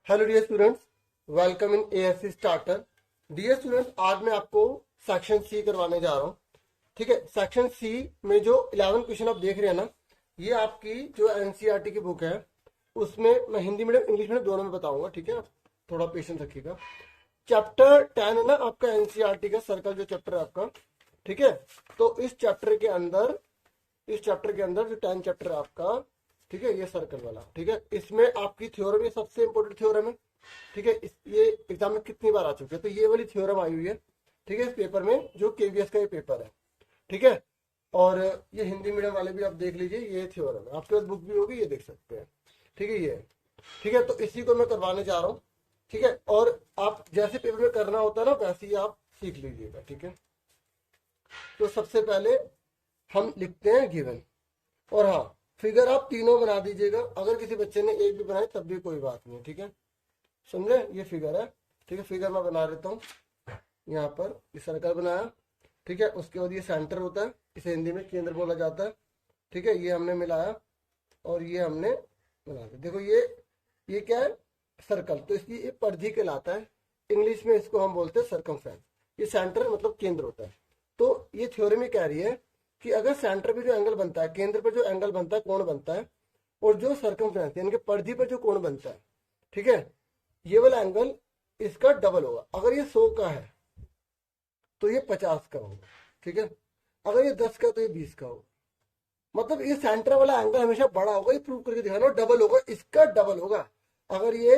Hello dear students, welcome in ASC starter. Dear students, आज मैं आपको सेक्शन सी करवाने जा रहा हूँ। ठीक है, सेक्शन सी में जो 11 क्वेश्चन आप देख रहे हैं ना, ये आपकी जो एनसीईआरटी की बुक है उसमें मैं हिंदी मीडियम इंग्लिश मीडियम दोनों में बताऊंगा। ठीक है, आप थोड़ा पेशेंस रखिएगा। चैप्टर 10 है ना आपका एनसीईआरटी का, सर्कल जो चैप्टर है आपका। ठीक है, तो इस चैप्टर के अंदर जो 10 चैप्टर है आपका, ठीक है, ये सर्कल वाला। ठीक है, इसमें आपकी थ्योरम, ये सबसे इंपॉर्टेंट थ्योरम है। ठीक है, ये एग्जाम में कितनी बार आ चुकी है, तो ये वाली थ्योरम आई हुई है। ठीक है, इस पेपर में जो केवीएस का ये पेपर है। ठीक है, और ये हिंदी मीडियम वाले भी आप देख लीजिए, ये थ्योरम है आपके पास, बुक भी होगी, ये देख सकते हैं। ठीक है, ये ठीक है, तो इसी को मैं करवाने जा रहा हूँ। ठीक है, और आप जैसे पेपर में करना होता है ना वैसे ही आप सीख लीजिएगा। ठीक है, तो सबसे पहले हम लिखते हैं गिवन, और हाँ, फिगर आप तीनों बना दीजिएगा। अगर किसी बच्चे ने एक भी बनाई तब भी कोई बात नहीं। ठीक है, समझे, ये फिगर है। ठीक है, फिगर मैं बना देता हूँ। यहाँ पर ये सर्कल बनाया। ठीक है, उसके बाद ये सेंटर होता है, इसे हिंदी में केंद्र बोला जाता है। ठीक है, ये हमने मिलाया और ये हमने बना दिया। देखो ये क्या है, सर्कल, तो इसकी ये परिधि कहलाता है। इंग्लिश में इसको हम बोलते हैं सर्कमफ्रेंस। ये सेंटर मतलब केंद्र होता है। तो ये थ्योरम में कह रही है कि अगर सेंटर पे जो एंगल बनता है, केंद्र पर जो एंगल बनता है, कोण बनता है, और जो सर्कमफ्रेंस यानी कि परिधि पर जो कोण बनता है, ठीक है, ये वाला एंगल इसका डबल होगा। अगर ये 100 का है तो ये 50 का होगा। ठीक है, अगर ये 10 का है तो ये 20 का होगा। मतलब ये सेंटर वाला एंगल हमेशा बड़ा होगा, ये प्रूव करके दिखाना, डबल होगा, इसका डबल होगा। अगर ये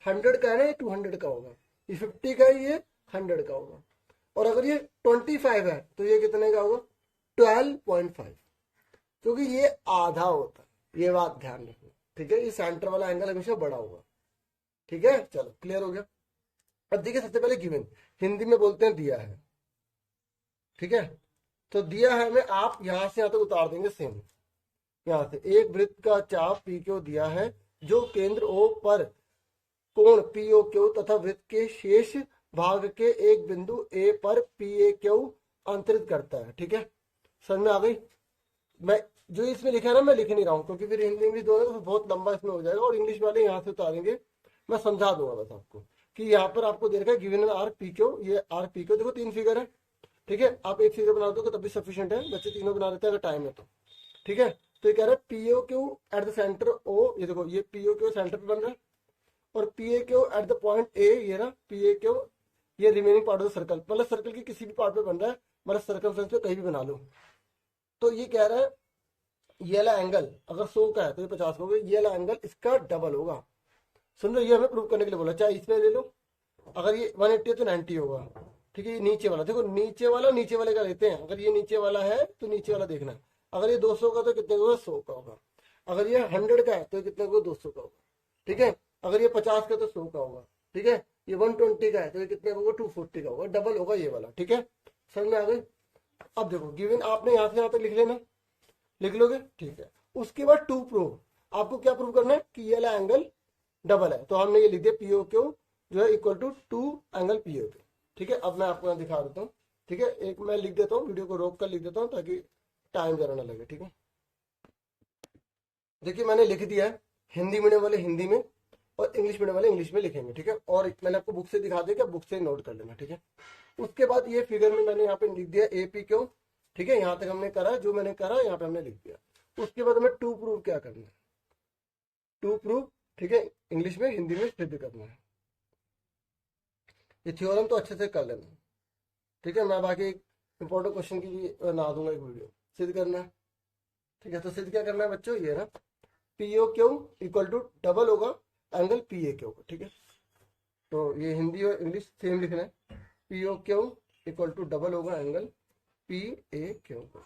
100 का है ना, ये 200 का होगा। ये 50 का है, ये 100 का होगा। और अगर ये 25 है तो ये कितने का होगा, 12.5, क्योंकि ये आधा होता है। ये बात ध्यान रखना। ठीक है, ये सेंटर वाला एंगल हमेशा बड़ा होगा। ठीक है, चलो क्लियर हो गया। अब देखिए, सबसे पहले गिवन, हिंदी में बोलते हैं दिया है। ठीक है, तो दिया है में आप यहां से यहां तक उतार देंगे सेम। यहां से एक वृत्त का चाप पी क्यू दिया है, जो केंद्र ओ पर कोण पी ओ क्यू तथा वृत्त के शेष भाग के एक बिंदु ए पर पी ए क्यू अंतरित करता है। ठीक है, समझ में आ गई। मैं जो इसमें लिखा है ना, मैं लिख नहीं रहा हूँ, क्योंकि फिर हिंदी इंग्लिश दोनों तो बहुत लंबा इसमें हो जाएगा, और इंग्लिश वाले यहाँ से उतारेंगे। मैं समझा दूंगा बस आपको कि यहाँ पर आपको दे रखा है गिवन आर पी क्यू, ये आर पी क्यू। देखो 3 फिगर है। ठीक है, आप एक फिगर बना दो तब भी सफिशियंट है, बच्चे तीनों बना देते हैं अगर टाइम है तो। ठीक है, तो ये कह रहा है PO Q at the centre O, ये देखो ये पीओ क्यू सेंटर पे बन रहा है, और P A Q at the point A, ये ना पी ए क्यू, ये remaining part of the circle, मतलब सर्कल की किसी भी पार्ट पे बन रहा है, मतलब सर्कमफ्रेंस पे कहीं भी बना लो। तो ये कह रहा है ये वाला एंगल अगर 100 का है तो ये 50 का होगा, ये वाला एंगल इसका डबल होगा। सुन लो, ये हमें प्रूव करने के लिए बोला, चाहे इसमें ले लो। अगर ये 180 है तो 90 होगा। ठीक है, ये नीचे वाला देखो, नीचे वाले का लेते हैं। अगर ये नीचे वाला है तो नीचे वाला देखना है। अगर ये 200 का तो कितने का होगा, 100 का होगा। अगर ये 100 का है तो कितने का, 200 का होगा। ठीक है, अगर ये 50 का तो 100 का होगा। ठीक है, ये 120 का है तो ये कितने का होगा, 240 का होगा। डबल होगा ये वाला। ठीक है, समझ में आ गई। अब देखो गिवन आपने यहाँ से यहाँ तक लिख लेना, लिख लोगे। ठीक है, उसके बाद टू प्रूव, आपको क्या प्रूव करना है कि ये वाला एंगल डबल है। तो हमने ये लिख दिया पीओ क्यू जो है equal to 2 angle PO Q. ठीक है, अब मैं आपको यहाँ दिखा देता हूँ। ठीक है, एक मैं लिख देता हूँ, वीडियो को रोक कर लिख देता हूँ ताकि टाइम जरा ना लगे। ठीक है, देखिए मैंने लिख दिया है, हिंदी मीडियम वाले हिंदी में और इंग्लिश मीडियम वाले इंग्लिश में लिखेंगे। ठीक है, और मैंने आपको बुक से दिखा दिया कि बुक से नोट कर लेना। ठीक है, उसके बाद ये फिगर में मैंने यहाँ पे लिख दिया ए पी क्यू। ठीक है, यहाँ तक हमने करा, जो मैंने करा यहाँ पे हमने लिख दिया। उसके बाद हमें टू प्रूव क्या करना है, टू प्रूव। ठीक है, इंग्लिश में हिंदी में सिद्ध करना है। ये थ्योरम तो अच्छे से कर लेना। ठीक है, मैं बाकी इंपॉर्टेंट क्वेश्चन की भी बना दूंगा एक वीडियो, सिद्ध करना है। ठीक है, तो सिद्ध क्या करना है बच्चों, ये ना PO Q equal to double होगा एंगल पी ए क्यू का। ठीक है, तो ये हिंदी और इंग्लिश सेम लिखना है, PO Q equal to double होगा एंगल पी ए क्यू का।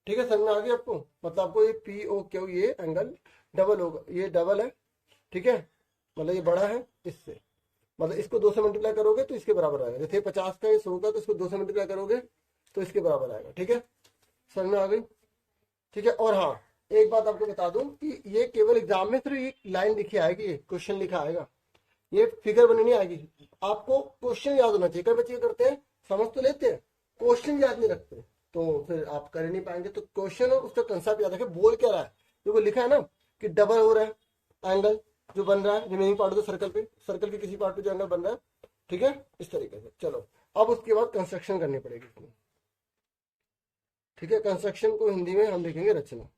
ठीक है, समझ में आ गया आपको, मतलब आपको ये पी ओ क्यू ये एंगल डबल होगा, ये डबल है। ठीक है, मतलब ये बड़ा है इससे, मतलब इसको 2 से मल्टीप्लाई करोगे तो इसके बराबर आएगा। जैसे 50 का ये 100 का, तो इसको 2 से मल्टीप्लाई करोगे तो इसके बराबर आएगा। ठीक है, समझ में आ गई। ठीक है, और हाँ एक बात आपको बता दूं कि ये केवल एग्जाम में सिर्फ एक लाइन लिखी आएगी, क्वेश्चन लिखा आएगा, ये फिगर बनी नहीं आएगी। आपको क्वेश्चन याद होना चाहिए। कई बच्चे करते हैं, समझ तो लेते हैं, क्वेश्चन याद नहीं रखते, तो फिर आप कर ही नहीं पाएंगे। तो क्वेश्चन और उसका कंसेप्ट याद रखें, बोल क्या रहा है, देखो लिखा है ना कि डबल हो रहा है एंगल, जो बन रहा है remaining part of the circle पे, सर्कल के किसी पार्ट पे जो एंगल बन रहा है, ठीक है, इस तरीके से। चलो अब उसके बाद कंस्ट्रक्शन करनी पड़ेगी इसमें, ठीक है। कंस्ट्रक्शन को हिंदी में हम लिखेंगे रचना,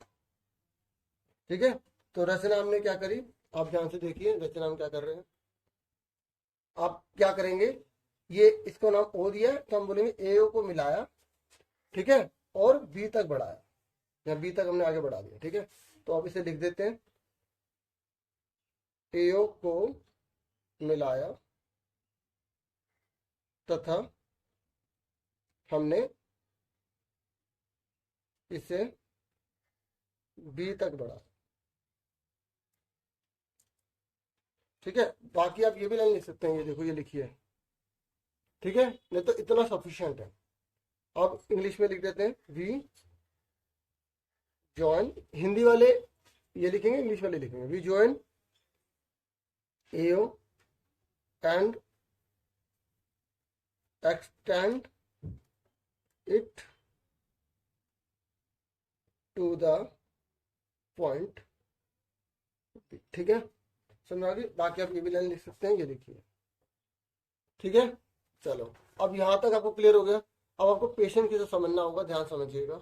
ठीक है। तो रचना हमने क्या करी, आप ध्यान से देखिए रचना हम क्या कर रहे हैं। आप क्या करेंगे, ये इसको नाम ओ दिया है तो हम बोलेंगे ए ओ को मिलाया, ठीक है, और बी तक बढ़ाया, या बी तक हमने आगे बढ़ा दिया, ठीक है। तो अब इसे लिख देते हैं, ए ओ को मिलाया तथा हमने इसे बी तक बढ़ा, ठीक है। बाकी आप ये भी लाइन लिख सकते हैं, ये देखो ये लिखी है, ठीक है, नहीं तो इतना सफिशिएंट है। अब इंग्लिश में लिख देते हैं, वी जॉइन, हिंदी वाले ये लिखेंगे, इंग्लिश वाले लिखेंगे, we join AO and extend it to the point, ठीक है, समझ आ गई। बाकी आप ये भी लाइन लिख सकते हैं, ये देखिए, ठीक है। चलो अब यहां तक आपको क्लियर हो गया। अब आपको पेशेंट की समझना होगा, ध्यान समझिएगा।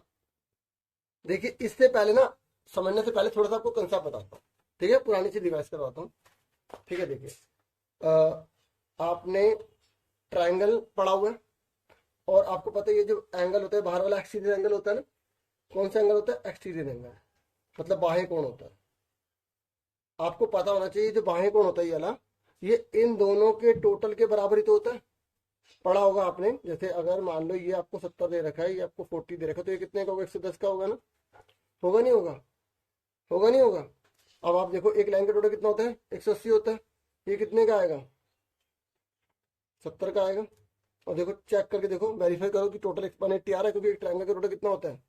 देखिए इससे पहले ना, समझने से पहले थोड़ा सा आपको कंसेप्ट बताता हूँ, ठीक है, पुरानी चीज रिवाइज करवाता हूँ, ठीक है। देखिए आपने ट्राइंगल पढ़ा हुआ है, और आपको पता है ये जो एंगल होता है बाहर वाला एक्सटीरियर एंगल होता है ना, कौन सा एंगल होता है, एक्सटीरियर एंगल, मतलब बाहें कोण होता है। आपको पता होना चाहिए जो बाहें कोण होता है ये वाला, ये इन दोनों के टोटल के बराबर ही तो होता है, पढ़ा होगा आपने। जैसे अगर मान लो ये आपको 70 दे रखा है, ये आपको 40 दे रखा है, तो ये कितने का होगा, 110 का होगा ना, होगा नहीं होगा, होगा नहीं होगा। अब आप देखो एक लाइन का टोटल कितना होता है, 180 होता है, ये कितने का आएगा, 70 का आएगा। और देखो चेक करके देखो, वेरीफाई करो कि टोटल 180 आ रहा है, क्योंकि एक ट्रायंगल का टोटल कितना होता है,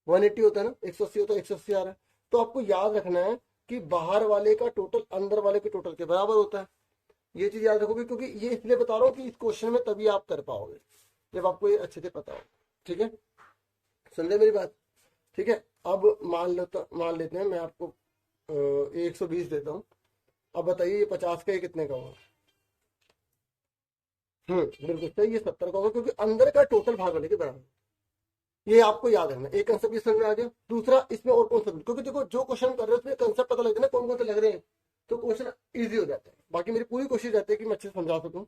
180 होता है ना, 180 होता है, 180 आ रहा है। तो आपको याद रखना है कि बाहर वाले का टोटल अंदर वाले के टोटल के बराबर होता है। ये चीज याद रखोगे, क्योंकि ये इसलिए बता रहा हूँ कि इस क्वेश्चन में तभी आप कर पाओगे जब आपको ये अच्छे से पता हो, ठीक है, समझे मेरी बात, ठीक है। अब मान लेते हैं मैं आपको 120 देता हूँ। अब बताइए ये 50 का, ये कितने का होगा, बिल्कुल सही, ये 70 का होगा, क्योंकि अंदर का टोटल भाग वाले के बराबर। ये आपको याद रखना, एक कंसेप्ट ये समझ में आ गया। दूसरा, इसमें और कौन सा, क्योंकि देखो जो क्वेश्चन कर रहे हो उसमें कंसेप्ट पता लगता है ना, कौन कौन से लग रहे हैं, तो क्वेश्चन इजी हो जाता है। बाकी मेरी पूरी कोशिश रहती है कि मैं अच्छे से समझा सकूं।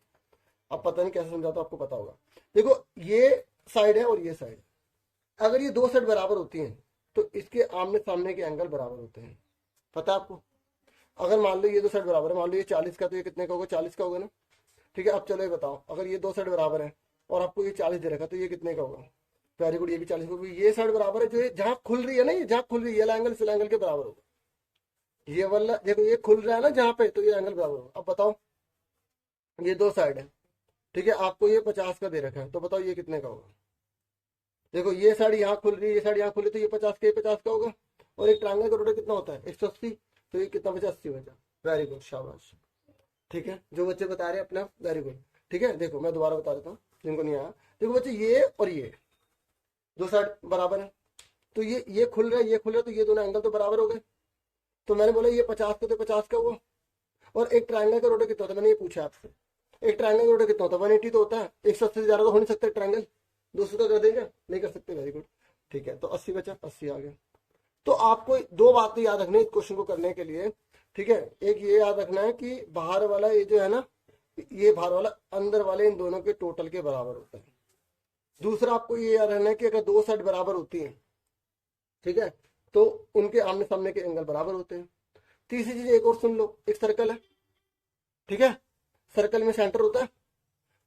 अब पता नहीं कैसे समझाता, आपको पता होगा। देखो ये साइड है और ये साइड, अगर ये दो साइड बराबर होती हैं तो इसके आमने सामने के एंगल बराबर होते हैं, पता है आपको। अगर मान लो ये दो साइड बराबर है, मान लो ये 40 का, तो ये कितने का होगा, 40 का होगा ना, ठीक है। अब चलो ये बताओ, अगर ये दो साइड बराबर है और आपको ये 40 दे रखा, तो ये कितने का होगा, वेरी गुड, ये भी 40 होगा। ये साइड बराबर है, जो ये जहां खुल रही है ना, ये जहां खुल रही है, ये एंगल इस एंगल के बराबर होगा। ये वाला देखो, ये खुल रहा है ना जहां पे, तो ये एंगल बराबर होगा। अब बताओ ये दो साइड है, ठीक है, आपको ये 50 का दे रखा है, तो बताओ ये कितने का होगा। देखो ये साइड यहाँ खुल रही है, ये साइड यहाँ खुल रही है, तो ये 50 का, ये 50 का होगा। और एक ट्रायंगल का टोटल कितना होता है, 180, तो ये कितना बचा, 80 बचा। वेरी गुड, शाबाश, ठीक है, जो बच्चे बता रहे हैं अपना, वेरी गुड, ठीक है। देखो मैं दोबारा बता देता हूँ जिनको नहीं आया। देखो बच्चे, ये और ये दो साइड बराबर है, तो ये खुल रहा है, ये खुल रहा है, तो ये दोनों एंगल तो बराबर हो गए। तो मैंने बोला ये 50 का, तो 50 का हुआ। और एक ट्रायंगल का टोटल कितना होता है, मैंने ये पूछा आपसे, एक ट्रायंगल का टोटल कितना होता है, 180 तो होता है, 180 से ज्यादा तो हो नहीं सकता ट्रायंगल, 200 का कर देंगे, नहीं कर सकते, वेरी गुड, ठीक है। तो 80 बचा, 80 आ गया। तो आपको दो बातें याद रखनी है इस क्वेश्चन को करने के लिए, ठीक है। एक ये याद रखना है कि बाहर वाला ये जो है ना, ये बाहर वाला अंदर वाले इन दोनों के टोटल के बराबर होता है। दूसरा आपको ये याद रखना है कि अगर दो साइड बराबर होती है, ठीक है, तो उनके आमने सामने के एंगल बराबर होते हैं। तीसरी चीज एक और सुन लो, एक सर्कल है, ठीक है, सर्कल में सेंटर होता है।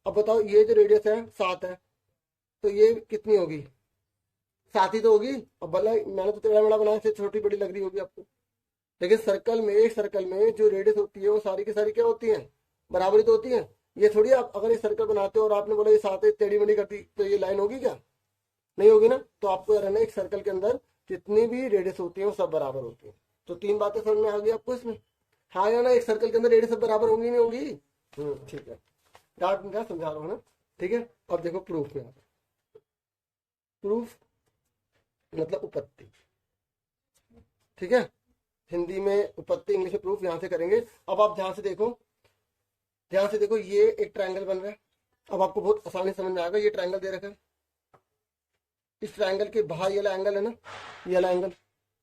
अब बताओ ये जो रेडियस है 7 है, तो ये कितनी होगी, 7 ही तो होगी। अब भला मैंने तो टेढ़ा मेढ़ा बनाया, छोटी बड़ी लग रही होगी आपको, लेकिन सर्कल में, एक सर्कल में जो रेडियस होती है वो सारी की सारी क्या होती है, बराबरी तो होती है। ये थोड़ी आप अगर ये सर्कल बनाते हो और आपने बोला ये 7 टेढ़ी मेढ़ी कर दी, तो ये लाइन होगी क्या, नहीं होगी ना। तो आपको याद रहना, एक सर्कल के अंदर जितनी भी रेडियस होती है वो सब बराबर होती है। तो 3 बातें समझ में आ गई आपको इसमें, हाँ या ना, एक सर्कल के अंदर रेडियस सब बराबर होंगी नहीं होंगी, ठीक है, डाउट क्या समझा रहा हूँ ना, ठीक है। अब देखो प्रूफ में, प्रूफ मतलब उपपत्ति, ठीक है। हिंदी में उत्पत्ति, इंग्लिश में प्रूफ, यहाँ से करेंगे। अब आप ध्यान से देखो, ध्यान से देखो, ये एक ट्रायंगल बन रहा है। अब आपको बहुत आसानी समझ में आएगा। ये ट्रायंगल दे रखा है, इस ट्रायंगल के बाहर ये वाला एंगल है ना, ये वाला एंगल,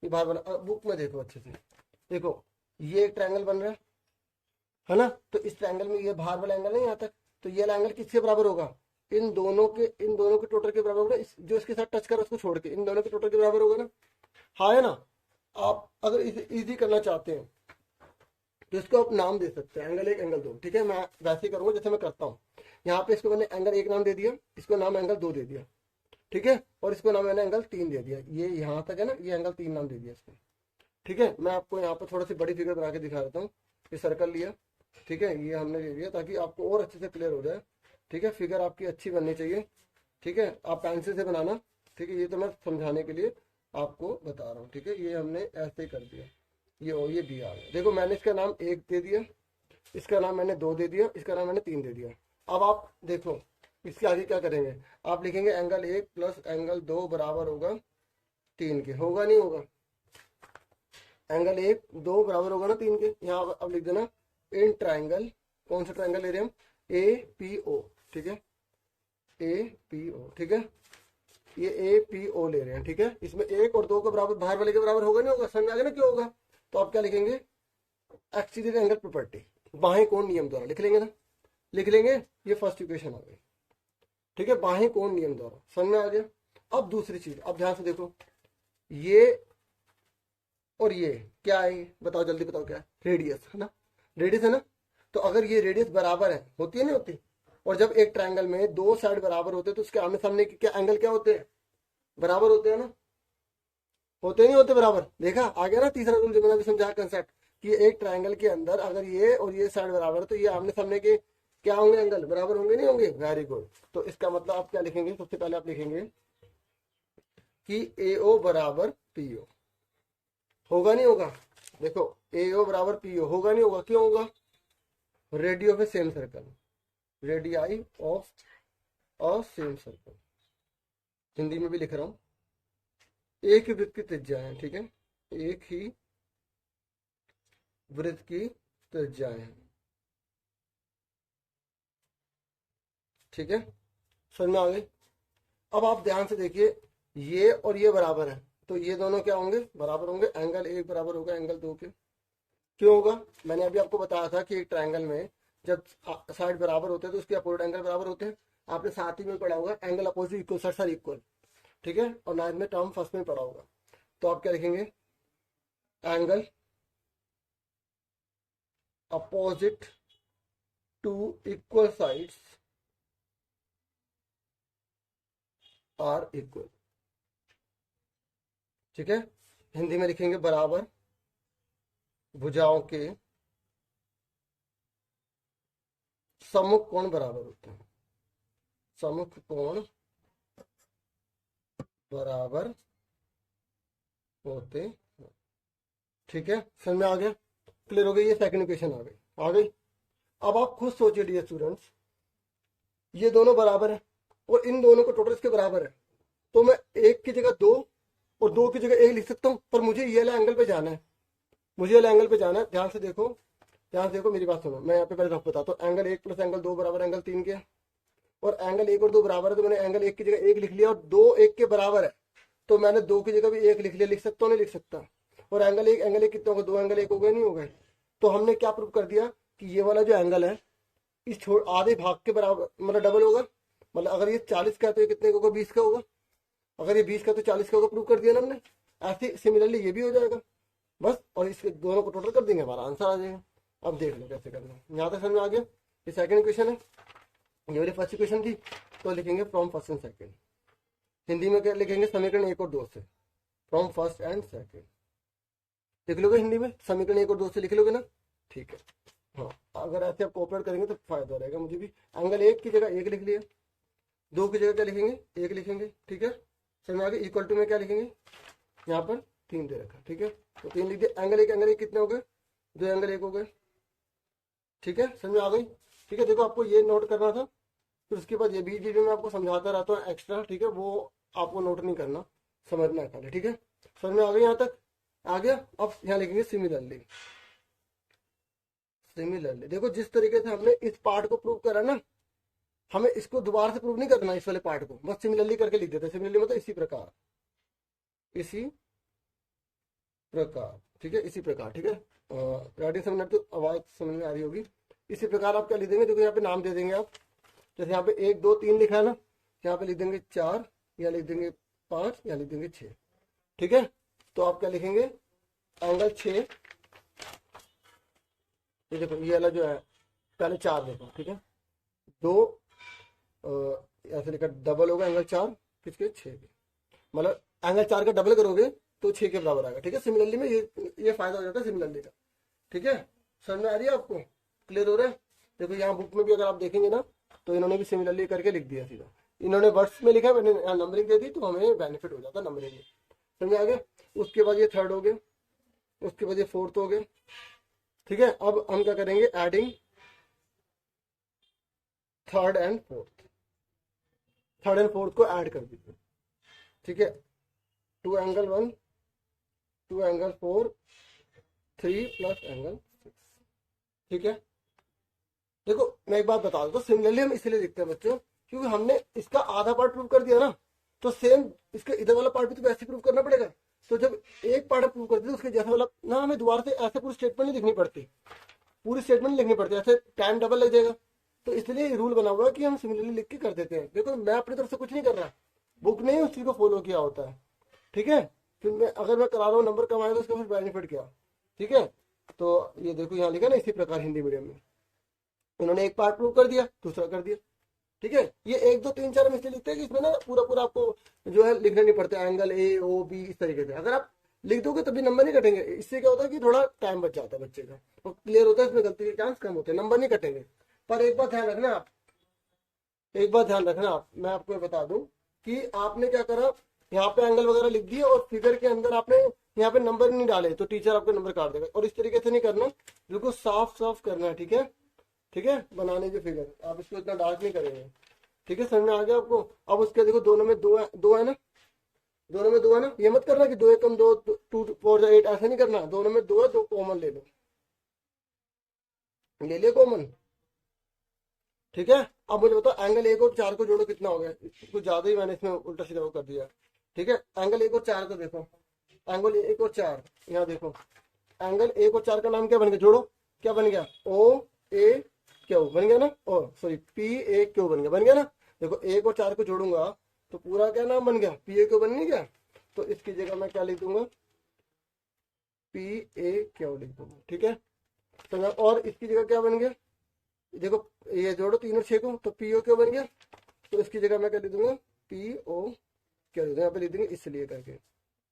ये बाहर बना, बुक में देखो अच्छे से, देखो ये एक ट्रायंगल बन रहा है ना। तो इस ट्रायंगल में ये बाहर वाला एंगल है यहाँ तक, तो ये वाला एंगल किसके बराबर होगा? इन दोनों के टोटल के बराबर होगा। जो इसके साथ टच कर उसको छोड़ के इन दोनों के टोटल के बराबर होगा ना। हाँ है ना। आप अगर इसे इजी करना चाहते हैं तो इसको आप नाम दे सकते हैं, एंगल 1 एंगल 2। ठीक है, मैं वैसे ही करूंगा जैसे मैं करता हूँ। यहाँ पे इसको मैंने एंगल 1 नाम दे दिया, इसको नाम एंगल 2 दे दिया, ठीक है, और इसको नाम मैंने एंगल 3 दे दिया। ये यहाँ तक है ना, ये एंगल 3 नाम दे दिया इसको। ठीक है, मैं आपको यहाँ पर थोड़ी सी बड़ी फिगर बना के दिखा देता हूँ। ये सर्कल लिया, ठीक है, ये हमने ले लिया ताकि आपको और अच्छे से क्लियर हो जाए। ठीक है, फिगर आपकी अच्छी बननी चाहिए। ठीक है, आप पेंसिल से बनाना। ठीक है, ये तो मैं समझाने के लिए आपको बता रहा हूँ। ठीक है, ये हमने ऐसे ही कर दिया, ये बी आ गया। देखो मैंने इसका नाम 1 दे दिया, इसका नाम मैंने 2 दे दिया, इसका नाम मैंने 3 दे दिया। अब आप देखो इसके आगे क्या करेंगे, आप लिखेंगे एंगल 1 प्लस एंगल 2 बराबर होगा 3 के। होगा नहीं होगा? एंगल 1 2 बराबर होगा ना 3 के। यहाँ अब लिख देना इन ट्राइंगल, कौन सा ट्राइंगल ले रहे हैं हम? APO। ठीक है, APO। ठीक है, ये APO ले रहे हैं। ठीक है, इसमें 1 और 2 के बराबर, बाहर वाले के बराबर होगा नहीं होगा? समझ में आ गया ना क्यों होगा? तो आप क्या लिखेंगे? एक्सियल एंगल प्रॉपर्टी, बाहें कोण नियम द्वारा लिख लेंगे ना, लिख लेंगे। ये फर्स्ट इक्वेशन आ गई। ठीक है, बाहें कोण नियम द्वारा, समझ में आ गया। अब दूसरी चीज, अब ध्यान से देखो, ये और ये क्या है? बताओ जल्दी बताओ, क्या है? रेडियस है ना, रेडियस है ना। तो अगर ये रेडियस बराबर है, होती है नहीं होती? और जब एक ट्रायंगल में 2 साइड बराबर होते हैं तो उसके आमने सामने के क्या एंगल क्या होते हैं? बराबर होते हैं ना, होते नहीं होते बराबर? देखा, आ गया ना तीसरा रूल जो मैंने अभी समझाया कंसेप्ट, कि एक ट्रायंगल के अंदर अगर ये और ये साइड बराबर है तो ये आमने सामने के क्या होंगे? एंगल बराबर होंगे नहीं होंगे? Very good. तो इसका मतलब आप क्या लिखेंगे? सबसे पहले आप लिखेंगे कि AO बराबर PO। होगा नहीं होगा? देखो AO बराबर PO होगा नहीं होगा? क्यों होगा? Radius of A same circle, radii of a same circle. Hindi में भी लिख रहा हूं, एक ही वृत्त की त्रिज्याएं हैं। ठीक है, एक ही वृत्त की त्रिज्याएं हैं। ठीक है, समझ में आ गई? अब आप ध्यान से देखिए, ये और ये बराबर है तो ये दोनों क्या होंगे? बराबर होंगे। एंगल 1 बराबर होगा एंगल 2 के। क्यों होगा? मैंने अभी आपको बताया था कि एक ट्रायंगल में जब साइड बराबर होते हैं तो उसके अपोजिट एंगल बराबर होते हैं। आपने साथ ही में पढ़ा होगा angle opposite equal side are equal. ठीक है, और नाइन्थ में टर्म फर्स्ट में पढ़ा होगा। तो आप क्या लिखेंगे? Angle opposite to equal sides are equal. ठीक है, हिंदी में लिखेंगे बराबर भुजाओं के सम्मुख कोण बराबर होते हैं। सम्मुख कोण बराबर होते हैं। ठीक है, समझ में आ गया? क्लियर हो गई? ये सेकंड इक्वेशन आ गई। अब आप खुद सोचिए डियर स्टूडेंट्स, ये दोनों बराबर है और इन दोनों को टोटल इसके बराबर है, तो मैं 1 की जगह 2 और 2 की जगह 1 लिख सकता हूँ। पर मुझे ये वाला एंगल पे जाना है, मुझे वाला एंगल पे जाना है। ध्यान से देखो, ध्यान से देखो, मेरी बात सुनो। मैं यहाँ पे पहले आपको बताता हूँ, एंगल 1 प्लस एंगल 2 बराबर एंगल 3 के, और एंगल 1 और 2 बराबर है तो मैंने एंगल 1 की जगह 1 लिख लिया, और 2 1 के बराबर है तो मैंने 2 की जगह भी 1 लिख लिया। लिख सकता हूँ नहीं लिख सकता? और एंगल 1 कितने हो गए? 2 एंगल 1 हो गए नहीं हो गए? तो हमने क्या प्रूव कर दिया कि ये वाला जो एंगल है इस आधे भाग के बराबर, मतलब डबल होगा। मतलब अगर ये 40 का है तो ये कितने का होगा? 20 का होगा। अगर ये 20 का तो 40 का होगा। प्रूव कर दिया ना हमने। ऐसे सिमिलरली ये भी हो जाएगा बस, और इसके दोनों को टोटल कर देंगे, हमारा आंसर आ जाएगा। अब देख लो कैसे करना है। यहाँ तक समझ में आ गया? ये सेकंड इक्वेशन है, ये वाली फर्स्ट इक्वेशन थी। तो लिखेंगे from first and second. Hindi में क्या लिखेंगे? समीकरण 1 और 2 से, फ्रॉम फर्स्ट एंड सेकंड लिख लोगे हिंदी में। समीकरण 1 और 2 से लिख लोगे ना? ठीक है, हाँ। अगर ऐसे आप कोऑपरेट करेंगे तो फायदा रहेगा मुझे भी। एंगल 1 की जगह 1 लिख लिया, 2 की जगह क्या लिखेंगे? 1 लिखेंगे। ठीक है, समझ में आ गया? इक्वल टू में क्या लिखेंगे? यहाँ पर 3 दे रखा। ठीक है, तो 3 लिख दिया। एंगल 1 कितने हो गए? 2 एंगल 1 हो गए। ठीक है, समझ में आ गई? ठीक है, देखो आपको ये नोट करना था, फिर उसके बाद ये बीच बीच में आपको समझाता रहता हूँ एक्स्ट्रा। ठीक है, वो आपको नोट नहीं करना, समझना है खाली। ठीक है, समझ में आ गई यहाँ तक? आ गया। अब यहाँ लिखेंगे सिमिलरली। सिमिलरली देखो जिस तरीके से हमने इस पार्ट को प्रूव करा ना, हमें इसको दोबारा से प्रूव नहीं करना, इस वाले पार्ट को बस सिमिलरली करके लिख देते हैं। सिमिलरली मतलब इसी प्रकार, इसी प्रकार, ठीक है, इसी प्रकार, ठीक है। राइटिंग समझ तो आवाज समझ में आ रही होगी। इसी प्रकार आप क्या लिख देंगे, देखो यहाँ पे नाम दे देंगे आप, जैसे यहाँ पे 1 2 3 लिखा है ना, यहाँ पे लिख देंगे 4, या लिख देंगे 5, या लिख देंगे 6, ठीक है। तो आप क्या लिखेंगे, एंगल 6, ये देखो ये वाला जो है पहले 4 देखो, ठीक है, 2 ऐसे लिखा डबल होगा एंगल 4 किसके, 6 के, मतलब एंगल 4 का डबल करोगे तो 6 के बराबर आएगा, ठीक है। सिमिलरली में ये फायदा हो जाता है सिमिलरली का, ठीक है। समझ में आ रही है आपको, क्लियर हो रहा है। देखो यहाँ बुक में भी अगर आप देखेंगे ना, तो इन्होंने भी सिमिलरली करके लिख दिया सीधा, इन्होंने वर्ड्स में लिखा, मैंने नंबरिंग दे दी, तो हमें बेनिफिट हो जाता है नंबरिंग में। समझ में आ गया। उसके बाद ये थर्ड हो गया, उसके बाद ये फोर्थ हो गया, ठीक है। अब हम क्या करेंगे, adding third and fourth, third and fourth को ऐड कर दीजिए, ठीक है। 2 एंगल 1, 2 एंगल 4, 3 प्लस एंगल 6, ठीक है। देखो मैं एक बात बता दूं, तो सिमिलरली हम इसलिए लिखते हैं बच्चों, क्योंकि हमने इसका आधा पार्ट प्रूव कर दिया ना, तो सेम इसका इधर वाला पार्ट भी तो वैसे प्रूव करना पड़ेगा। तो जब एक पार्ट प्रूव कर दिया, उसके जैसा वाला ना हमें दोबारा से ऐसे पूरी स्टेटमेंट नहीं लिखनी पड़ती, पूरी स्टेटमेंट लिखनी पड़ती है, ऐसे टाइम डबल लग जाएगा। तो इसलिए रूल बना हुआ है कि हम सिमिलरली लिख के कर देते हैं। देखो मैं अपनी तरफ से कुछ नहीं कर रहा, बुक ने उस चीज को फॉलो किया होता है, ठीक है। फिर मैं अगर मैं करा रहा हूँ नंबर कमाएगा, तो उसका फिर बेनिफिट क्या, ठीक है। तो ये देखो यहाँ लिखा ना, इसी प्रकार हिंदी मीडियम में उन्होंने एक पार्ट प्रूव कर दिया, दूसरा कर दिया, ठीक है। ये 1 2 3 4 हम इसलिए लिखते हैं कि इसमें ना पूरा पूरा आपको जो है लिखना नहीं पड़ता, एंगल ए ओ बी इस तरीके से। अगर आप लिख दोगे तभी नंबर नहीं कटेंगे, इससे क्या होता है कि थोड़ा टाइम बच जाता है बच्चे का, और क्लियर होता है, इसमें गलती के चांस कम होते हैं, नंबर नहीं कटेंगे। पर एक बात ध्यान रखना आप, एक बात ध्यान रखना आप, मैं आपको बता दूं कि आपने क्या करा, यहाँ पे एंगल वगैरह लिख दिए और फिगर के अंदर आपने यहाँ पे नंबर नहीं डाले, तो टीचर आपको नंबर काट देगा। और इस तरीके से नहीं करना, बिल्कुल साफ साफ करना है, ठीक है, ठीक है। बनाने के फिगर आप इसको इतना डार्क नहीं करेंगे, ठीक है। समझ में आ गया आपको। अब उसके देखो दोनों में 2 है, 2 है ना, दोनों में 2 है ना, ये मत करना कि 2 एकम 2 2 4 8, ऐसा नहीं करना, दोनों में 2 है, 2 कॉमन ले लो, ले लिया कॉमन, ठीक है। अब मुझे बताओ एंगल 1 और 4 को जोड़ो कितना हो गया, कुछ ज्यादा ही मैंने इसमें उल्टा सीधा वो कर दिया, ठीक है। एंगल 1 और 4 को देखो, एंगल 1 और 4, यहाँ देखो एंगल 1 और 4 का नाम क्या बन गया, जोड़ो, क्या बन गया, ओ ए क्यू बन गया ना, ओ सॉरी पी ए क्यू बन गया, बन गया ना। देखो 1 और 4 को जोड़ूंगा तो पूरा क्या नाम बन गया, पी ए क्यू बन नहीं गया। तो इसकी जगह मैं क्या लिख दूंगा, पी ए क्यू लिख दूंगा, ठीक है। तो और इसकी जगह क्या बन गया, देखो ये जोड़ो 3 और 6 को, तो पी ओ क्यू बन गया। तो इसकी जगह मैं क्या लिख दूंगा, पी ओ क्यू लिख दूंगा, यहाँ पे लिख देंगे इसलिए करके,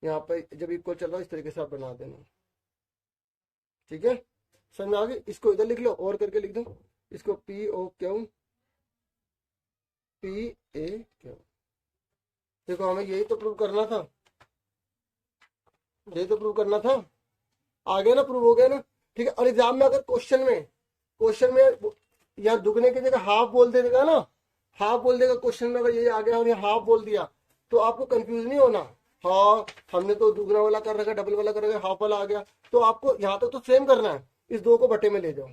यहाँ पे जब इक्वल चल रहा है इस तरीके से आप बना देना, ठीक है। समझ में आ गई। इसको इधर लिख लो और करके लिख दो, इसको P O Q P A Q. देखो हमें यही तो प्रूव करना था, यही तो प्रूव करना था, आ गया ना, प्रूव हो गया ना, ठीक है। और एग्जाम में अगर क्वेश्चन में यहाँ दुगने की जगह हाफ बोल देगा ना, हाफ बोल देगा क्वेश्चन में, अगर ये आ गया और ये हाफ बोल दिया, तो आपको कंफ्यूज नहीं होना, हाँ हमने तो दुगना वाला कर रखा, डबल वाला कर रखा, हाफ वाला आ गया। तो आपको यहाँ तक तो सेम करना है, इस 2 को बटे में ले जाओ,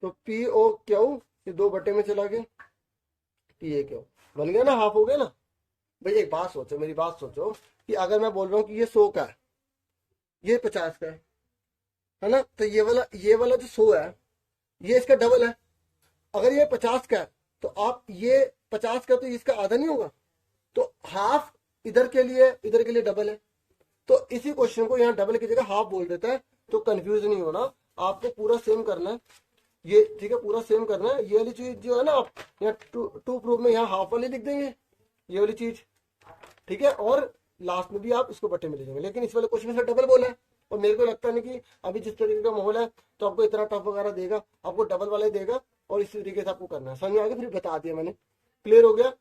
तो पी ओ क्यू ये 2 बटे में चला गया, पी ए क्यू बन गया ना, हाफ हो गया ना। भाई एक बात सोचो, मेरी बात सोचो कि अगर मैं बोल रहा हूँ कि ये 100 का है, ये 50 का है ना, तो ये वाला जो 100 है ये इसका डबल है। अगर ये 50 का है तो आप ये 50 का, तो इसका आधा नहीं होगा, तो हाफ इधर के लिए डबल है। तो इसी क्वेश्चन को यहाँ डबल की जगह हाफ बोल देता है, तो कंफ्यूज नहीं होना, आपको पूरा सेम करना है ये, ठीक है, पूरा सेम करना है। ये वाली चीज जो है ना, आप यहाँ टू प्रूफ में यहाँ हाफ वाली लिख देंगे, ये वाली चीज, ठीक है। और लास्ट में भी आप इसको बटे में ले जाएंगे, लेकिन इस वाले क्वेश्चन में डबल बोला है, और मेरे को लगता नहीं कि अभी जिस तरीके का माहौल है तो आपको इतना टफ वगैरह देगा, आपको डबल वाला ही देगा, और इस तरीके से आपको करना है। समझ में आ गया, फिर बता दिया मैंने, क्लियर हो गया।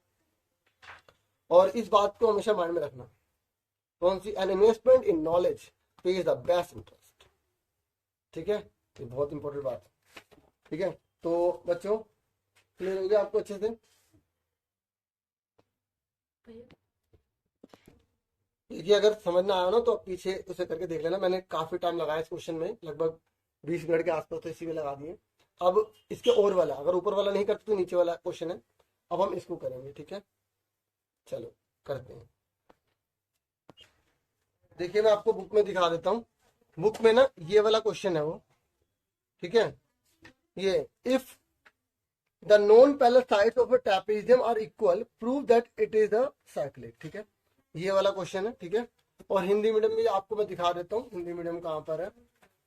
और इस बात को हमेशा माइंड में रखना, कौन सी, एन इन्वेस्टमेंट इन knowledge pays the best interest, ठीक है, ये बहुत इंपॉर्टेंट बात, ठीक है। तो बच्चों क्लियर हो गया आपको अच्छे से। देखिए अगर समझ ना आया ना तो आप पीछे उसे करके देख लेना, मैंने काफी टाइम लगाया इस क्वेश्चन में, लगभग 20 मिनट के आसपास तो इसी में लगा दिए। अब इसके और वाला, अगर ऊपर वाला नहीं करते तो नीचे वाला क्वेश्चन है, अब हम इसको करेंगे, ठीक है। चलो करते हैं। देखिए मैं आपको बुक में दिखा देता हूँ। बुक में ना ये वाला क्वेश्चन है वो, ठीक है। ये if the non parallel sides of a trapezium are equal prove that it is a cyclic, ठीक है। ये वाला क्वेश्चन है, ठीक है। और हिंदी मीडियम में आपको मैं दिखा देता हूँ हिंदी मीडियम कहाँ पर है,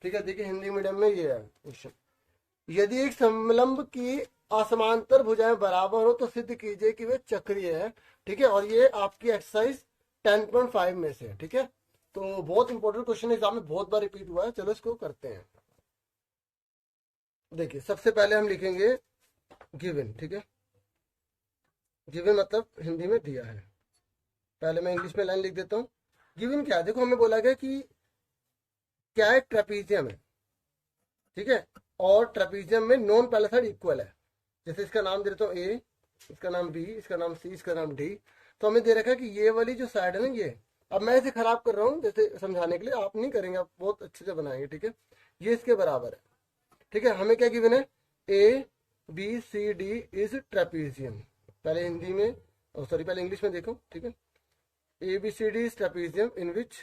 ठीक है। देखिए हिंदी मीडियम में ये है क्वेश्चन, यदि एक समलंब की असमांतर भुजाएं बराबर हो तो सिद्ध कीजिए कि वे चक्रीय है, ठीक है। और ये आपकी एक्सरसाइज 10.5 में से है, ठीक है। तो बहुत इंपॉर्टेंट क्वेश्चन एग्जाम में बहुत बार रिपीट हुआ है। चलो इसको करते हैं। देखिए सबसे पहले हम लिखेंगे गिवन, ठीक है। गिवन मतलब हिंदी में दिया है। पहले मैं इंग्लिश में लाइन लिख देता हूँ। गिवन क्या है, देखो हमें बोला गया कि क्या है, ट्रेपीजियम है, ठीक है। और ट्रेपीजियम में नॉन पैरेलल साइड इक्वल है। जैसे इसका नाम दे देता हूँ ए, इसका नाम बी, इसका नाम सी, इसका नाम डी। तो हमें दे रखा है कि ये वाली जो साइड है ना ये, अब मैं इसे खराब कर रहा हूँ जैसे समझाने के लिए, आप नहीं करेंगे, आप बहुत अच्छे से बनाएंगे, ठीक है। ये इसके बराबर है, ठीक है। हमें क्या गिवन है, A B C D is trapezium. पहले हिंदी में, सॉरी पहले इंग्लिश में देखो, ठीक है। A B C D is trapezium in which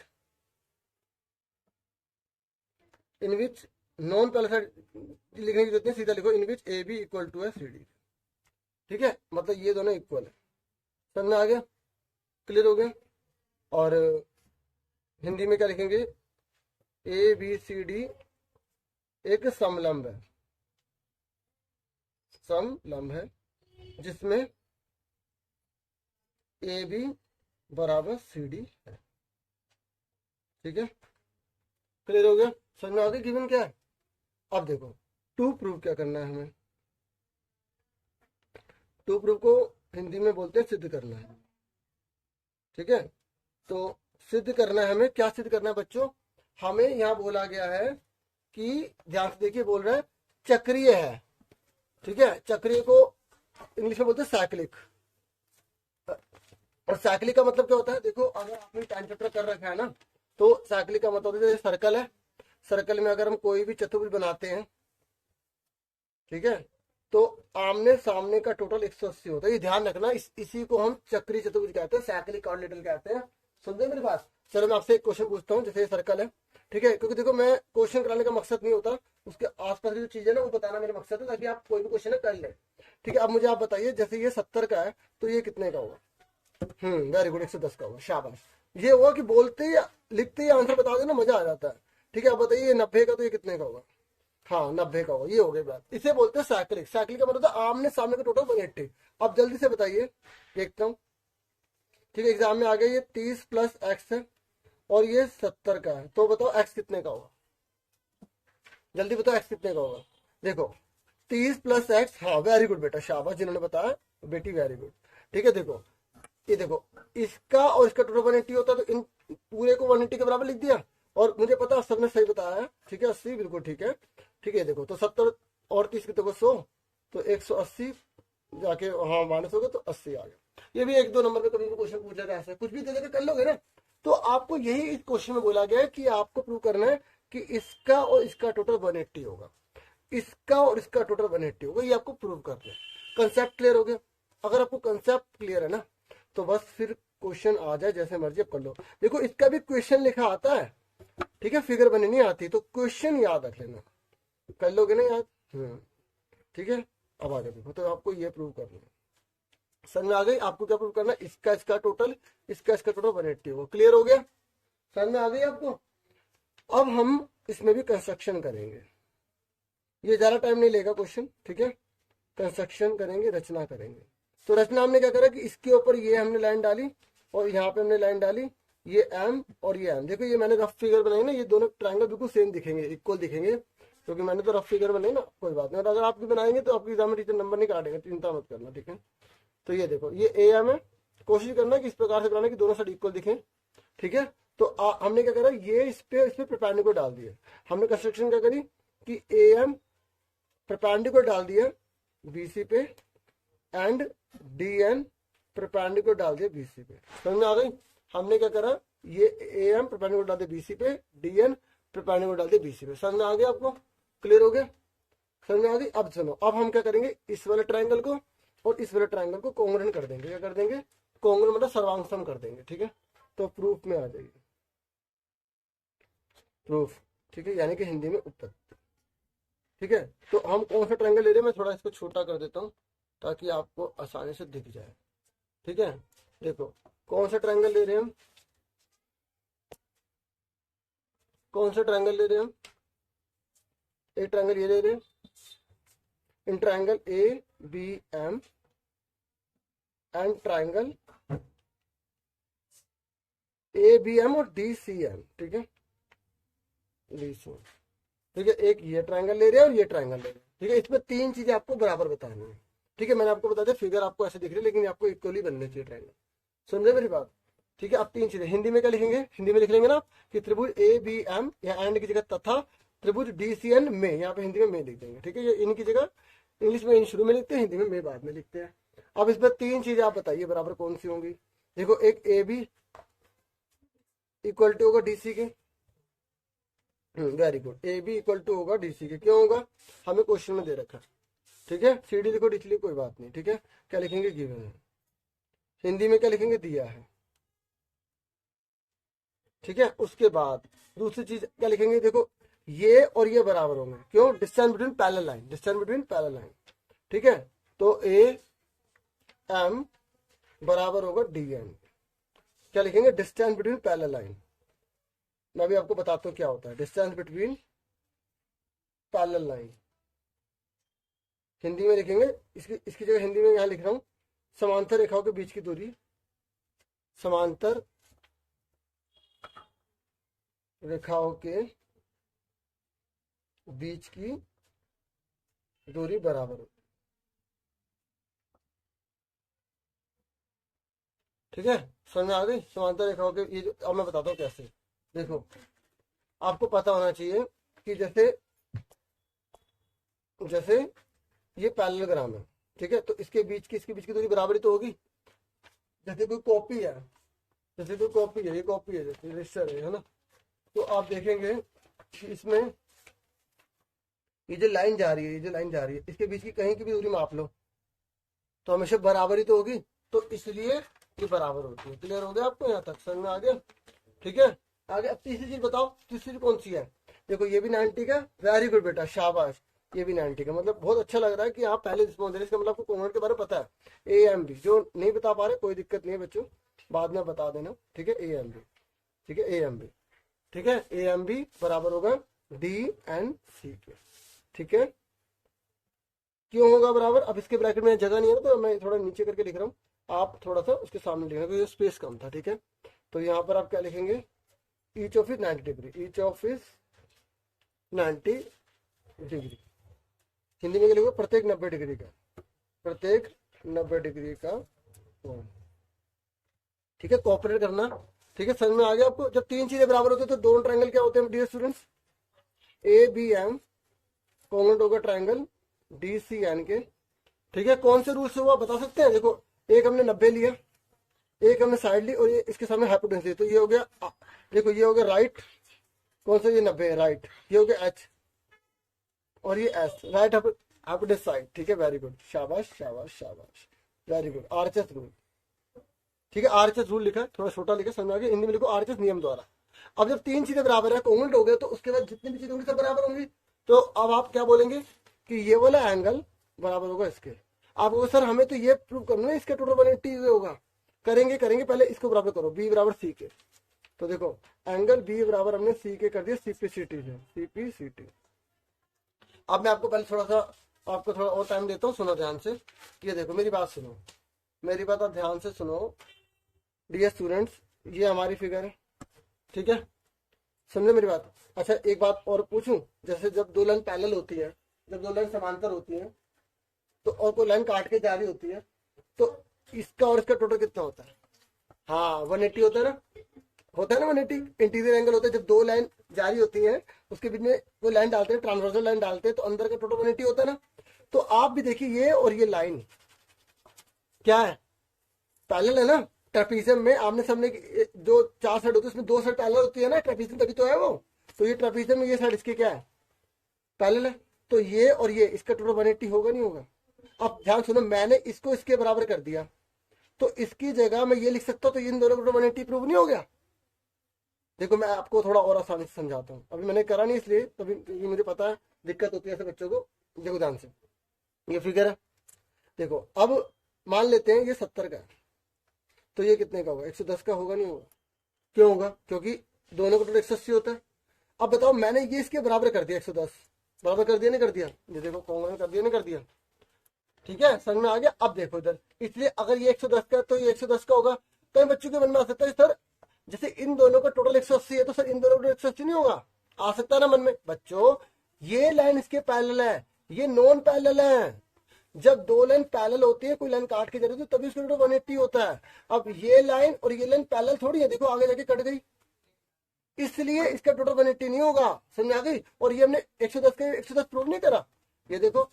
non parallel side लिखने की जरूरत नहीं, सीधा लिखो in which A B equal to है सी डी, ठीक है। मतलब ये दोनों इक्वल है। समझ में आ गया, क्लियर हो गया। और हिंदी में क्या लिखेंगे, ए बी सी डी एक समलंब है, समलंब है जिसमें ए बी बराबर सी डी है, ठीक है। क्लियर हो गया, समझ में आ गया गिवन क्या है। अब देखो टू प्रूव क्या करना है हमें। टू प्रूव को हिंदी में बोलते हैं सिद्ध करना है, ठीक है। तो सिद्ध करना है हमें, क्या सिद्ध करना है बच्चों, हमें यहाँ बोला गया है कि ध्यान से देखिए, बोल रहा है चक्रीय है, ठीक है। चक्रीय को इंग्लिश में बोलते हैं साइक्लिक। और साइक्लिक का मतलब क्या होता है, देखो अगर आपने टाइम चैप्टर कर रखा है ना, तो साइक्लिक का मतलब होता है सर्कल है, सर्कल में अगर हम कोई भी चतुर्भुज बनाते हैं, ठीक है, तो आमने सामने का टोटल 180 होता है। ये ध्यान रखना, इसी को हम चक्रीय चतुर्भुज कहते हैं, साइक्लिक क्वाड्रिलेटरल कहते हैं। सुनते हैं मेरी बात। चलो मैं आपसे एक क्वेश्चन पूछता हूँ, जैसे सर्कल है, ठीक है। क्योंकि देखो मैं क्वेश्चन कराने का मकसद नहीं होता, उसके आसपास की जो चीजें ना वो बताना मेरा मकसद है, ताकि आप कोई भी क्वेश्चन कर ले, ठीक है। अब मुझे आप बताइए, जैसे ये 70 का है तो ये कितने का होगा। वेरी गुड, 110 का होगा, शाबाश। ये हुआ कि बोलते ही लिखते ही आंसर बता देना, मजा आ जाता है, ठीक है। अब बताइए ये 90 का, तो ये कितने का होगा। हाँ 90 का होगा, ये हो गई बात। इसे बोलते हैं साइक्लिक। साइक्लिक का मतलब होता है आमने सामने का टोटल 180। अब जल्दी से बताइए, देखता हूँ, ठीक है। एग्जाम में आ गया, ये 30 प्लस एक्स है और ये 70 का है, तो बताओ एक्स कितने का होगा। जल्दी बताओ एक्स कितने का होगा। देखो 30 प्लस एक्स, हाँ वेरी गुड बेटा, शाबाश जिन्होंने बताया बेटी, वेरी गुड, ठीक है। देखो ये देखो, इसका और इसका टोटल 180 होता है, तो इन पूरे को 180 के बराबर लिख दिया। और मुझे पता सबने सही बताया है, ठीक है, 80 बिल्कुल ठीक है, ठीक है। देखो तो 70 और 30 कितने को 100, तो 180 जाके हाँ माइनस हो गया, तो 80 आ गया। ये भी एक दो नंबर पे कभी भी क्वेश्चन पूछ लेगा, ऐसा कुछ भी दे देकर कर लोगे ना। तो आपको यही इस क्वेश्चन में बोला गया है कि आपको प्रूव करना है कि इसका और इसका टोटल 180 होगा, इसका और इसका टोटल 180 होगा, ये आपको प्रूव करना है। कंसेप्ट क्लियर हो गया। अगर आपको कंसेप्ट क्लियर है ना, तो बस फिर क्वेश्चन आ जाए जैसे मर्जी आप कर लो। देखो इसका भी क्वेश्चन लिखा आता है, ठीक है, फिगर बनी नहीं आती, तो क्वेश्चन याद रख लेना, कर लोगे ना याद, ठीक है। अब आगे देखो, तो आपको ये प्रूव करना है। समझ में आ गई, आपको क्या प्रूव करना है, इसका इसका टोटल, इसका इसका टोटल 180 होगा। क्लियर हो गया, समझ में आ गई आपको। अब हम इसमें भी कंस्ट्रक्शन करेंगे, ये ज्यादा टाइम नहीं लेगा क्वेश्चन, ठीक है। कंस्ट्रक्शन करेंगे, रचना करेंगे। तो रचना हमने क्या करा कि इसके ऊपर ये हमने लाइन डाली और यहाँ पे हमने लाइन डाली, ये एम और ये एम। देखो ये मैंने रफ फिगर बनाई ना, ये दोनों ट्रायंगल बिल्कुल सेम दिखेंगे, इक्वल दिखेंगे, क्योंकि मैंने तो रफ फिगर बनाई ना, कोई बात नहीं। और अगर आप भी बनाएंगे तो आपके एग्जाम में टीचर नंबर नहीं काटेंगे, चिंता मत करना, ठीक है। तो ये देखो ये ए एम है, कोशिश करना कि इस प्रकार से बनाना कि दोनों साइड इक्वल दिखे, ठीक है। तो हमने क्या करा, ये इस पे परपेंडिकुलर डाल दिया। हमने कंस्ट्रक्शन क्या करी कि ए एम परपेंडिकुलर डाल दिया बीसी पे एंड डी एन परपेंडिकुलर डाल दिया बीसी पे। समझ में आ गई। हमने क्या करा, ये ए एम परपेंडिकुलर डाल दे बीसी पे, डी एन परपेंडिकुलर डाल दे बीसी पे। समझ में आ गया आपको? क्लियर हो गया? समझ में आ गई? अब सुनो, अब हम क्या करेंगे, इस वाले ट्रायंगल को और इस वाले ट्रायंगल को कॉन्ग्रुएंट कर देंगे। क्या कर देंगे? कॉन्ग्रुएंट मतलब सर्वांग कर देंगे। ठीक है, तो प्रूफ में आ जाएगी, प्रूफ। ठीक है, यानी कि हिंदी में उत्पत्ति। ठीक है, तो हम कौन सा ट्रायंगल ले रहे हैं, मैं थोड़ा इसको छोटा कर देता हूँ ताकि आपको आसानी से दिख जाए। ठीक है, देखो कौन सा ट्रायंगल ले रहे हैं हम, कौन सा ट्रायंगल ले रहे हैं हम, एक ट्रायंगल ये ले रहे हैं, in triangle A B M and triangle A B M और डी सी एम। ठीक है, डी सी एम। ठीक है, एक ये ट्रायंगल ले रहे हैं और ये ट्रायंगल ले रहे हैं। ठीक है, इसमें तीन चीजें आपको बराबर बतानी है। ठीक है, मैंने आपको बता दिया, फिगर आपको ऐसे दिख रही है लेकिन आपको इक्वली बनने चाहिए ट्रायंगल। समझे मेरी बात? ठीक है, अब तीन चीजें हिंदी में क्या लिखेंगे, हिंदी में लिख लेंगे ना कि त्रिभुज ए बी एम, यहाँ एंड की जगह तथा त्रिभुज डी सी एन में, यहाँ पे हिंदी में लिख देंगे। ठीक है, ये इनकी जगह इंग्लिश में इन शुरू में लिखते हैं, हिंदी में बाद में लिखते हैं। अब इसमें तीन चीजें आप बताइए बराबर कौन सी होंगी। देखो, एक ए बी इक्वल टू होगा डीसी के, very good, A B equal to होगा डीसी के। क्यों होगा? हमें क्वेश्चन में दे रखा है। ठीक है, सी डी लिखो, इसलिए कोई बात नहीं। ठीक है, क्या लिखेंगे, गिवन है। हिंदी में क्या लिखेंगे, दिया है। ठीक है, उसके बाद दूसरी चीज क्या लिखेंगे, देखो ये और ये बराबर होंगे। क्यों? Distance between parallel line, distance between parallel line. ठीक है, तो ए एम बराबर होगा डी एन। क्या लिखेंगे, डिस्टेंस बिटवीन पैरेलल लाइन। मैं भी आपको बताता हूँ क्या होता है distance between parallel line. Hindi में लिखेंगे, इसकी जगह हिंदी में यहाँ लिख रहा हूँ, समांतर रेखाओं के बीच की दूरी, समांतर रेखाओं के बीच की दूरी बराबर हो। ठीक है, समझ में आ गई? समांतर रेखाओं के, ये अब मैं बताता हूँ कैसे। देखो, आपको पता होना चाहिए कि जैसे जैसे ये पैरेललोग्राम है। ठीक है, तो इसके बीच की दूरी बराबरी तो होगी। जैसे कोई कॉपी है, जैसे कोई कॉपी है, ये कॉपी है, जैसे रजिस्टर है ना, तो आप देखेंगे कि इसमें ये जो लाइन जा रही है, ये जो लाइन जा रही है, इसके बीच की कहीं की भी दूरी माप लो तो हमेशा बराबरी तो होगी, तो इसलिए ये बराबर होती है। क्लियर हो गया आपको? यहाँ तक समझ में आ गया? ठीक है, आगे अब तीसरी चीज बताओ, तीसरी कौन सी है। देखो, ये भी 90 का, वेरी गुड बेटा, शाबाश। ये भी 90 का, मतलब बहुत अच्छा लग रहा है कि आप पहले रिस्पॉन्स दे रहे, इसका मतलब आपको कॉन्वेंट के बारे में पता है। ए एम बी जो नहीं बता पा रहे, कोई दिक्कत नहीं है बच्चों, बाद में बता देना। ठीक है, ए एम बी, ठीक है, ए एम बी, ठीक है, ए एम बी बराबर होगा डी एन सी के। ठीक है, क्यों होगा बराबर? अब इसके ब्रैकेट में जगह नहीं है ना, तो मैं थोड़ा नीचे करके लिख रहा हूँ, आप थोड़ा सा उसके सामने लिखना क्योंकि स्पेस कम था। ठीक है, तो यहाँ पर आप क्या लिखेंगे, each of is 90 degree, each of is 90 degree. Hindi में क्या लिखोगे, प्रत्येक 90 डिग्री का, प्रत्येक 90 डिग्री का कोण। ठीक है, कोऑपरेट करना। ठीक है, समझ में आ गया आपको? जब तीन चीजें बराबर होती है तो दोनों ट्रायंगल क्या होते हैं dear students, A B M congruent होगा ट्रायंगल डी सी एन के। ठीक है, कौन से रूल से हुआ बता सकते हैं? देखो, एक हमने 90 लिया, एक हमने साइड ली और ये इसके सामने हाइपोटेन्यूस है, तो ये हो गया, देखो ये हो गया राइट, कौन सा, ये 90 है राइट, ये हो गया एच और ये एस, राइट हाइपोटेन्यूस साइड। ठीक है, वेरी गुड, शाबाश शाबाश शाबाश, वेरी गुड। RHS rule. ठीक है, आरएचएस रूल लिखा, थोड़ा छोटा लिखा, समझ में आ गया? हिंदी में लिखो आरएचएस नियम द्वारा। अब जब तीन चीजें बराबर है, कॉन्ग्रुएंट हो गए, तो उसके बाद जितनी भी चीजें होंगी सब बराबर होंगी। तो अब आप क्या बोलेंगे कि ये वाला एंगल बराबर होगा इसके। आपको सर हमें तो ये प्रूव करना है इसके टोटल 180 होगा, करेंगे पहले इसको बराबर करो, बी बराबर सी के। तो देखो, एंगल बी बराबर हमने सी के कर दिया सीपीसीटी से, सीपीसीटी। अब मैं आपको पहले थोड़ा सा आपको थोड़ा और टाइम देता हूँ, सुनो ध्यान से। ये देखो, मेरी बात सुनो, मेरी बात आप ध्यान से सुनो डियर स्टूडेंट्स, ये हमारी फिगर है। ठीक है, समझे मेरी बात? अच्छा, एक बात और पूछूं, जैसे जब दो लाइन पैरेलल होती है, जब दो लाइन समांतर होती है, तो और कोई लाइन काट के जा रही होती है, तो इसका और इसका टोटल कितना होता है? हाँ, 180 होता है ना, होता है ना 180 इंटीरियर एंगल होता है। जब दो लाइन जारी होती है उसके बीच में कोई लाइन डालते हैं, ट्रांसवर्सल लाइन डालते हैं, तो अंदर का टोटल 180 होता है ना। तो आप भी देखिए, ये और ये लाइन क्या है, पैरेलल है ना, ट्रेपीजियम में आमने सामने जो 4 साइड होती है उसमें 2 साइड पैरेलल होती है ना, ट्रेपीजियम तभी तो है वो। तो ये ट्रेपीजियम में ये साइड इसके क्या है, पैरेलल है। तो ये और ये इसका टोटल 180 होगा नहीं होगा। अब ध्यान सुनो, मैंने इसको इसके बराबर कर दिया, तो इसकी जगह मैं ये लिख सकता हूँ, तो इन दोनों को 180 प्रूव नहीं हो गया। देखो मैं आपको थोड़ा और आसानी से समझाता हूँ, अभी मैंने करा नहीं इसलिए, तभी क्योंकि मुझे पता है दिक्कत होती है ऐसे बच्चों को। देखो ध्यान से, ये फिगर है, देखो अब मान लेते हैं ये 70 का है, तो ये कितने का होगा, 110 का होगा नहीं होगा। क्यों होगा, क्योंकि दोनों का टोटल 180 होता है। अब बताओ मैंने ये इसके बराबर कर दिया, 110 बराबर कर दिया नहीं कर दिया, ये देखो कॉन्ग्रुएंट कर दिया नहीं कर दिया, ठीक है समझ में आ गया। अब देखो इधर, इसलिए अगर ये 110 का है तो ये 110 का होगा। तो बच्चों के मन में आ सकता है सर जैसे इन दोनों का टोटल 180 है तो सर इन दोनों का 180 नहीं होगा, आ सकता है ना मन में। बच्चों ये लाइन इसके पैरेलल है, ये नॉन पैरेलल है। जब दो लाइन पैरेलल होती है, कोई लाइन काट के जा रही है, तभी उसका टोटल 180 होता है। अब ये लाइन और ये लाइन पैरेलल थोड़ी है, देखो आगे जाके कट गई, इसलिए इसका टोटल 180 नहीं होगा। समझ आ गई। और ये हमने 110 के 110 प्रूव नहीं करा, ये देखो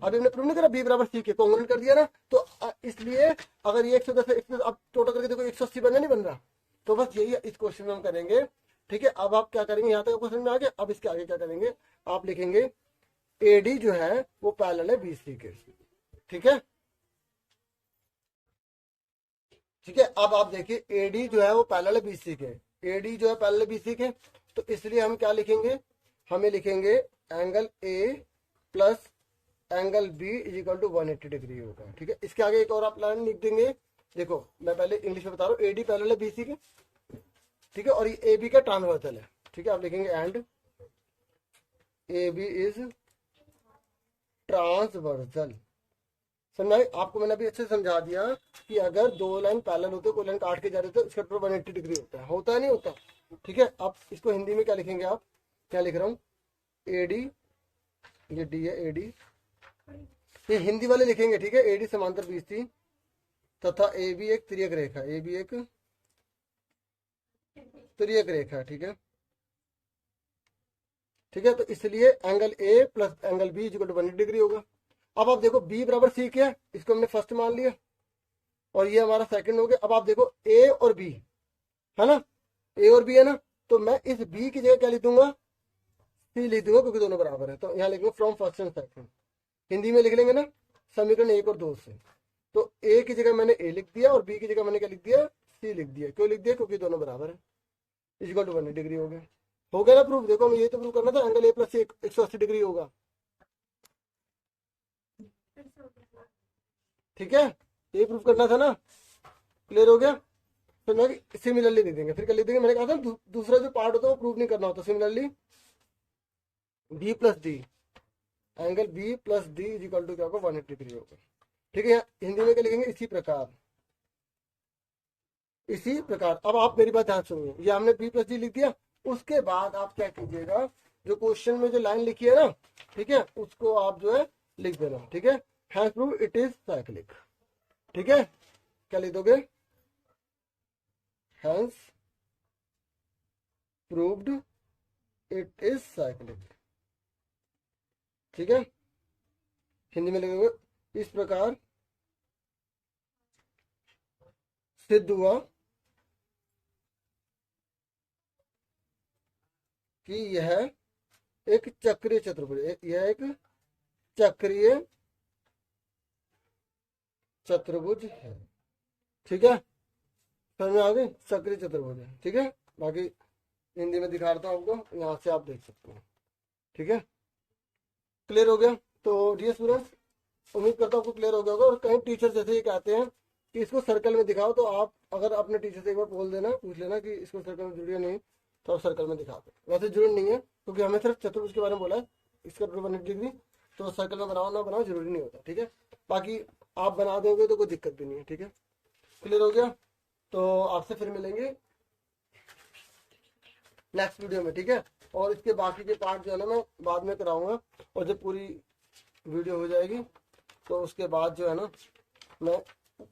अभी हमने प्रूव नहीं करा, बी बराबर सी के कॉन्ग्रुएंट कर दिया ना। तो इसलिए अगर ये 110 है, 110 अब टोटल करके देखो 180 बनना नहीं बन रहा। तो बस यही इस क्वेश्चन में हम करेंगे, ठीक है। अब आप क्या करेंगे, यहाँ तक क्वेश्चन में आ गया। अब इसके आगे क्या करेंगे, आप लिखेंगे एडी जो है वो पैरेलल है बीसी के, ठीक है ठीक है। अब आप देखिए एडी जो है वो पैरेलल है बीसी के, एडी जो है पैरेलल है बीसी के, तो इसलिए हम क्या लिखेंगे, हमें लिखेंगे angle A plus angle B is equal to 180 degree होगा, ठीक है। इसके आगे एक और आप लाइन लिख देंगे, देखो मैं पहले इंग्लिश में बता रहा हूँ, एडी पैरेलल है बीसी के, ठीक है, और ये ए बी का ट्रांसवर्सल है, ठीक है। आप लिखेंगे and A B is transversal. समझ आई आपको, मैंने अभी अच्छे से समझा दिया कि अगर दो लाइन पैरेलल होते हैं, कोई लाइन काट के जा रहे थे, तो इसका टोटल 180 डिग्री होता है नहीं होता, ठीक है। अब इसको हिंदी में क्या लिखेंगे, आप क्या लिख रहा हूँ, एडी, ये डी है एडी, ये हिंदी वाले लिखेंगे, ठीक है। एडी समांतर बीसी तथा ए बी एक तिर्यक रेखा, ए बी एक तिर्यक रेखा, ठीक है ठीक है। तो इसलिए angle A plus angle B equal to 180 degree होगा। अब आप देखो बी बराबर सी क्या है, इसको हमने फर्स्ट मान लिया और ये हमारा सेकंड हो गया। अब आप देखो ए और बी है ना, ए और बी है ना, तो मैं इस बी की जगह क्या लिख दूंगा, सी लिख दूंगा, क्योंकि दोनों बराबर है। तो यहाँ लिखेंगे from first and second, Hindi में लिख लेंगे ना समीकरण 1 और 2 से। तो ए की जगह मैंने ए लिख दिया और बी की जगह मैंने क्या लिख दिया, सी लिख दिया। क्यों लिख दिया, क्योंकि दोनों बराबर है, इक्वल टू 180 डिग्री हो गया ना प्रूफ। देखो हमें ये तो प्रूफ करना था एंगल ए प्लस 180 डिग्री होगा, ठीक है, ये प्रूफ करना था ना, क्लियर हो गया। फिर मैं सिमिलरली लिख देंगे, फिर क्या लिख देंगे, मैंने कहा था दूसरा जो पार्ट होता है वो प्रूफ नहीं करना होता। Similarly B plus D, angle B plus D is equal to क्या होगा, 180 डिग्री होगा, ठीक है। हिंदी में क्या लिखेंगे, इसी प्रकार, इसी प्रकार। अब आप मेरी बात ध्यान सुनिए, ये हमने बी प्लस डी लिख दिया, उसके बाद आप क्या कीजिएगा, जो क्वेश्चन में जो लाइन लिखी है ना, ठीक है, उसको आप जो है लिख देना, ठीक है। Hence prove it is cyclic, ठीक है। क्या लिख दोगे, hence proved it is cyclic, ठीक है। हिंदी में लिखोगे इस प्रकार सिद्ध हुआ कि यह एक चक्रीय चतुर्भुज, यह एक चक्रीय चतुर्भुज है, ठीक है। समझ में आ गई, चक्रीय चतुर्भुज है, ठीक है। बाकी हिंदी में दिखा रहा हूँ आपको, यहाँ से आप देख सकते हैं, ठीक है। क्लियर हो गया। तो डियर स्टूडेंट्स, उम्मीद करता हूँ आपको क्लियर हो गया होगा। और कई टीचर जैसे ये कहते हैं कि इसको सर्कल में दिखाओ, तो आप अगर अपने टीचर से एक बार बोल देना, पूछ लेना कि इसको सर्कल में जरूरी नहीं, तो आप सर्कल में दिखा दो। वैसे जरूरी नहीं है, क्योंकि हमें सिर्फ चतुर्भुज के बारे में बोला है, इसका 180 डिग्री, तो सर्कल में बनाओ ना बनाओ जरूरी नहीं होता, ठीक है। बाकी आप बना दोगे तो कोई दिक्कत भी नहीं है, ठीक है। क्लियर हो गया। तो आपसे फिर मिलेंगे नेक्स्ट वीडियो में, ठीक है। और इसके बाकी के पार्ट जो है ना मैं बाद में कराऊंगा, और जब पूरी वीडियो हो जाएगी तो उसके बाद जो है ना मैं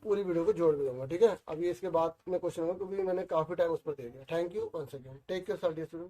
पूरी वीडियो को जोड़ भी दूंगा, ठीक है। अभी इसके बाद में क्वेश्चन होगा, क्योंकि मैंने काफी टाइम उस पर दे दिया। Thank you once again, take care student.